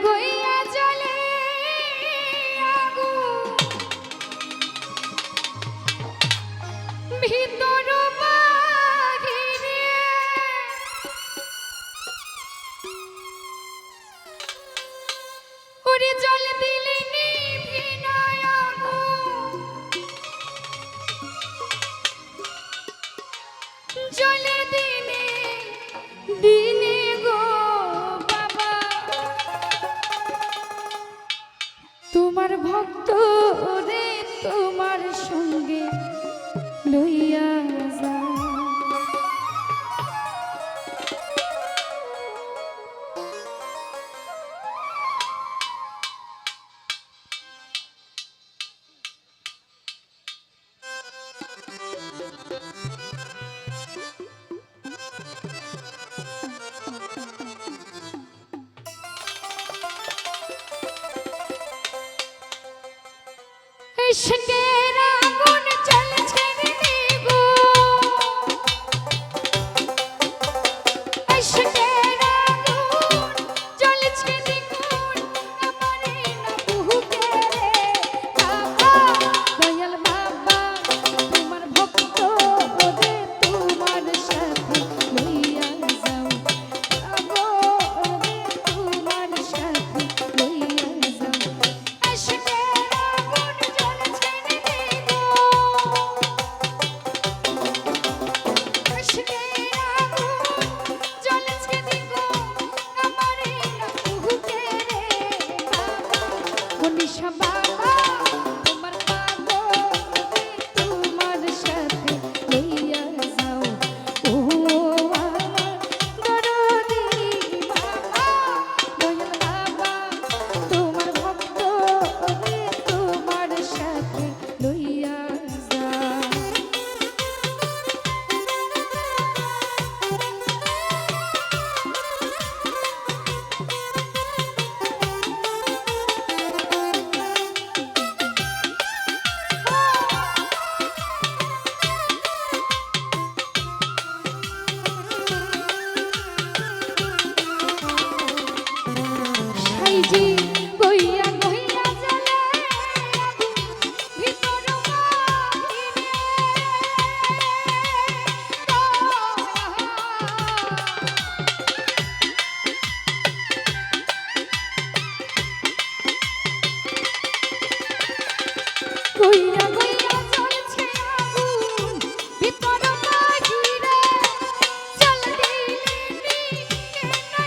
গইয়া জ্বলে আগুন ভিতর বাহিরে ওরে জল দিলে নিভে না আগুন জলে দিনে দিনে গো বাবা তোমার ভক্ত রে তোমার সঙ্গে লইয়া যা ইশকের আগুন জ্বলছে রে গো ইশকের আগুন জ্বলছে দ্বিগুণ আমারে না বুকে রে বাবা দয়াল বাবা তোমার ভক্ত রে তোমার সাথে লইয়া যাও আগো রে তোমার সাথে লইয়া যাও ইশকের বাবা তোমার পাগল তোমার সাথে লইয়া যাও ও আমার দরদি বাবা দয়াল বাবা তোমার ভক্ত তোমার সাথে লইয়া যাও জি গইয়া গইয়া জ্বলে ভিতর বাহিরে গইয়া গইয়া জ্বলছে আগুন ভিতর বাহিরে জল দিলে নিভে না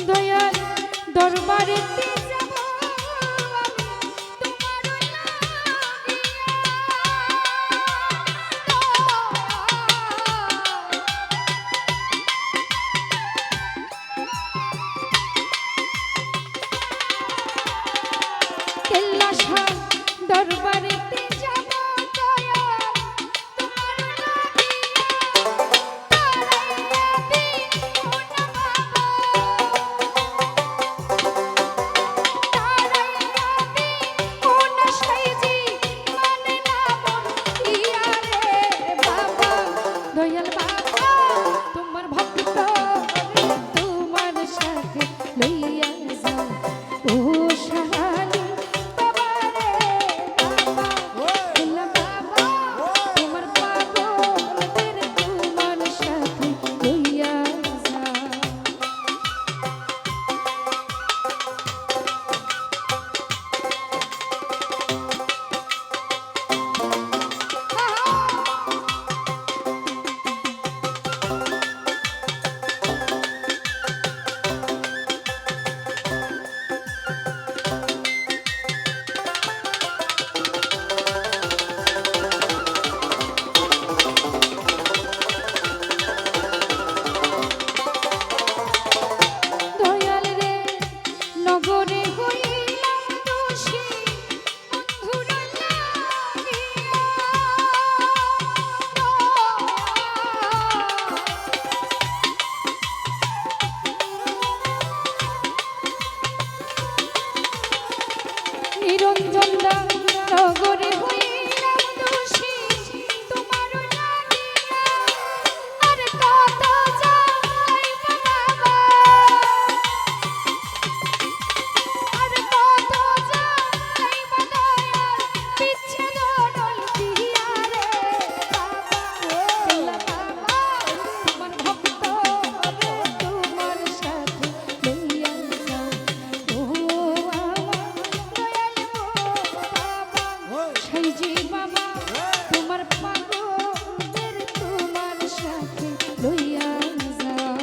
দয়াল দরবারেতে যাব আমি তোমার লাগিয়া কেল্লাশাহ দরবারেতে যাব দয়াল তোমার লাগিয়া তারাইয়া দিও না দয়াল বাবা তোমার ভক্ত তোমার সাথে লইয়া যাও ও শাহালি বাবা রে বাবা গোসাই জি বাবা তোমার পাগলদের তোমার সাথে লইয়া যাও।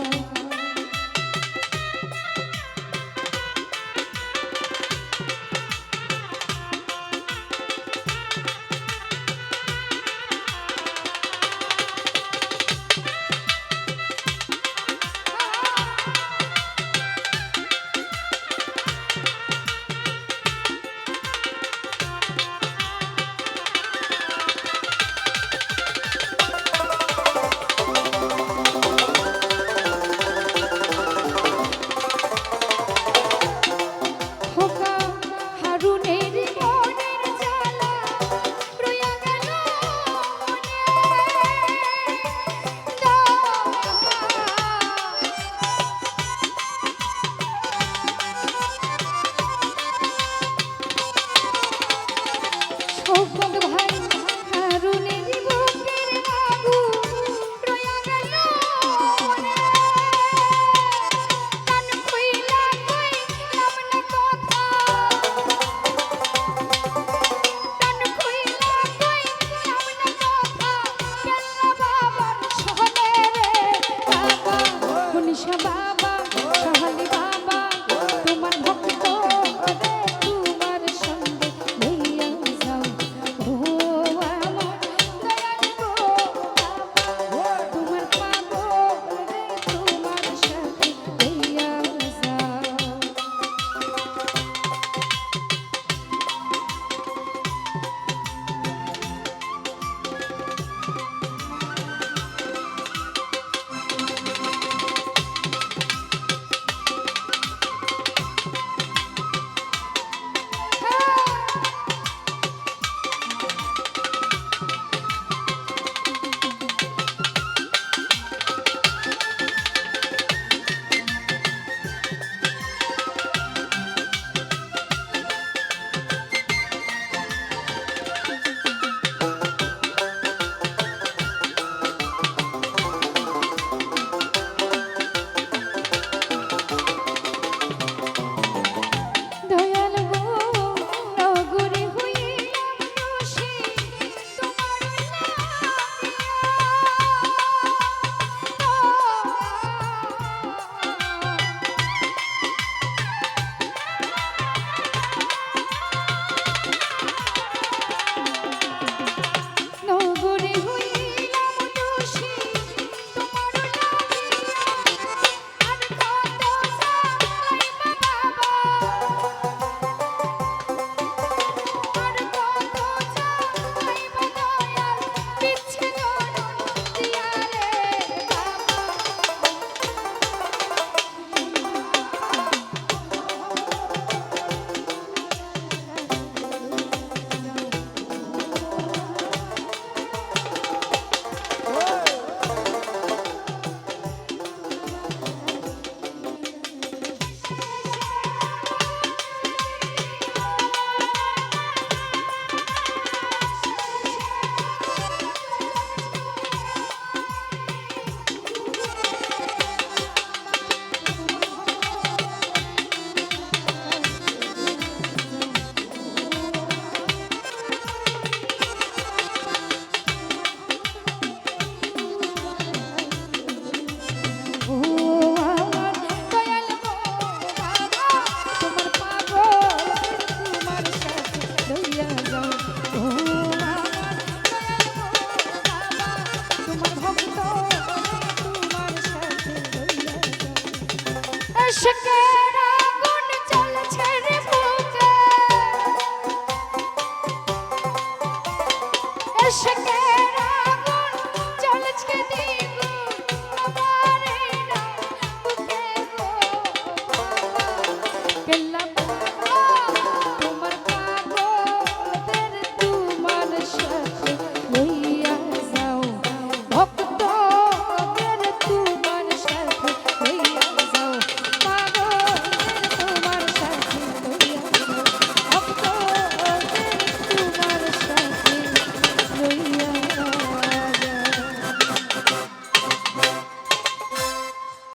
আশকের আগুন জ্বলছে রে বুকে, আশকের